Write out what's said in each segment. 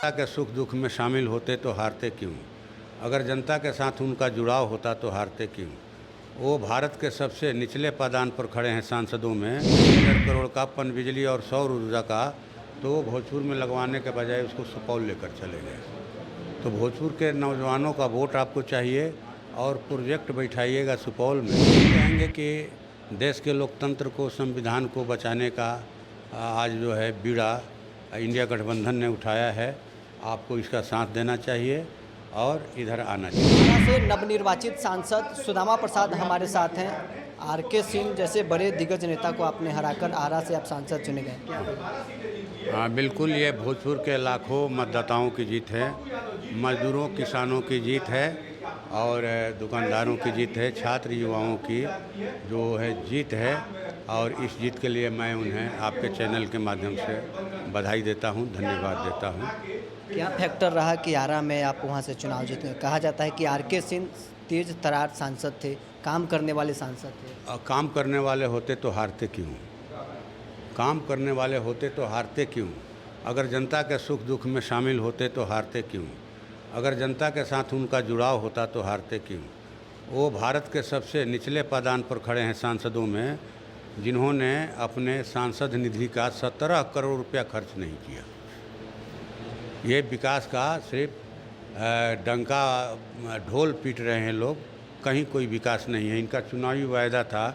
जनता के सुख दुख में शामिल होते तो हारते क्यों? अगर जनता के साथ उनका जुड़ाव होता तो हारते क्यों? वो भारत के सबसे निचले पायदान पर खड़े हैं सांसदों में। 1,000 करोड़ का पनबिजली और सौर ऊर्जा का तो वो भोजपुर में लगवाने के बजाय उसको सुपौल लेकर चले गए। तो भोजपुर के नौजवानों का वोट आपको चाहिए और प्रोजेक्ट बैठाइएगा सुपौल में। कहेंगे कि देश के लोकतंत्र को, संविधान को बचाने का आज जो है बीड़ा इंडिया गठबंधन ने उठाया है। आपको इसका साथ देना चाहिए और इधर आना चाहिए। यहाँ से नवनिर्वाचित सांसद सुदामा प्रसाद हमारे साथ हैं। आर.के. सिंह जैसे बड़े दिग्गज नेता को आपने हराकर आरा से आप सांसद चुने गए। हाँ बिल्कुल, ये भोजपुर के लाखों मतदाताओं की जीत है, मजदूरों किसानों की जीत है और दुकानदारों की जीत है, छात्र युवाओं की जो है जीत है। और इस जीत के लिए मैं उन्हें आपके चैनल के माध्यम से बधाई देता हूं, धन्यवाद देता हूं। क्या फैक्टर रहा कि आरा में आप वहां से चुनाव जीते? कहा जाता है कि आर.के. सिंह तेज तरार सांसद थे, काम करने वाले सांसद थे। काम करने वाले होते तो हारते क्यों? काम करने वाले होते तो हारते क्यों? अगर जनता के सुख दुख में शामिल होते तो हारते क्यों? अगर जनता के साथ उनका जुड़ाव होता तो हारते क्यों? वो भारत के सबसे निचले पायदान पर खड़े हैं सांसदों में, जिन्होंने अपने सांसद निधि का 17 करोड़ रुपया खर्च नहीं किया। ये विकास का सिर्फ डंका ढोल पीट रहे हैं लोग, कहीं कोई विकास नहीं है। इनका चुनावी वायदा था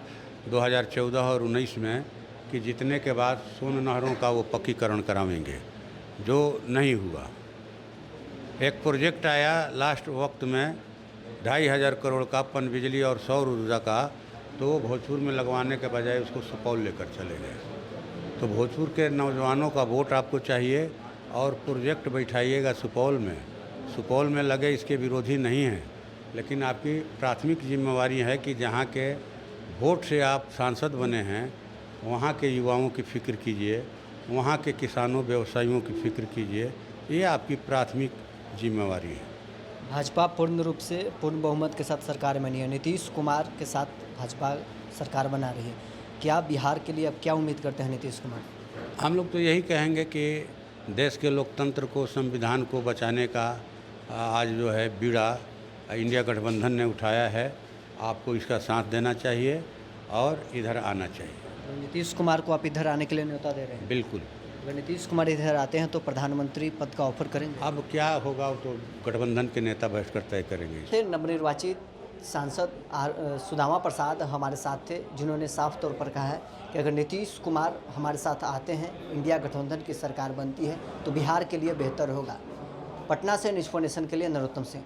2014 और 19 में कि जीतने के बाद सोन नहरों का वो पक्कीकरण करावेंगे, जो नहीं हुआ। एक प्रोजेक्ट आया लास्ट वक्त में 2,500 करोड़ का पनबिजली और सौर ऊर्जा का, तो वो भोजपुर में लगवाने के बजाय उसको सुपौल लेकर चले गए। तो भोजपुर के नौजवानों का वोट आपको चाहिए और प्रोजेक्ट बैठाइएगा सुपौल में। सुपौल में लगे इसके विरोधी नहीं हैं, लेकिन आपकी प्राथमिक जिम्मेवारी है कि जहाँ के वोट से आप सांसद बने हैं वहाँ के युवाओं की फ़िक्र कीजिए, वहाँ के किसानों व्यवसायियों की फ़िक्र कीजिए। ये आपकी प्राथमिक जिम्मेवारी है। भाजपा पूर्ण रूप से पूर्ण बहुमत के साथ सरकार बनी है। नीतीश कुमार के साथ भाजपा सरकार बना रही है। क्या बिहार के लिए अब क्या उम्मीद करते हैं नीतीश कुमार? हम लोग तो यही कहेंगे कि देश के लोकतंत्र को, संविधान को बचाने का आज जो है बीड़ा इंडिया गठबंधन ने उठाया है। आपको इसका साथ देना चाहिए और इधर आना चाहिए। तो नीतीश कुमार को आप इधर आने के लिए न्योता दे रहे हैं? बिल्कुल। अगर नीतीश कुमार इधर आते हैं तो प्रधानमंत्री पद का ऑफर करेंगे? अब क्या होगा वो तो गठबंधन के नेता बैठकर तय करेंगे। फिर नवनिर्वाचित सांसद सुदामा प्रसाद हमारे साथ थे, जिन्होंने साफ तौर पर कहा है कि अगर नीतीश कुमार हमारे साथ आते हैं, इंडिया गठबंधन की सरकार बनती है तो बिहार के लिए बेहतर होगा। पटना से न्यूज़4नेशन के लिए नरोत्तम सिंह।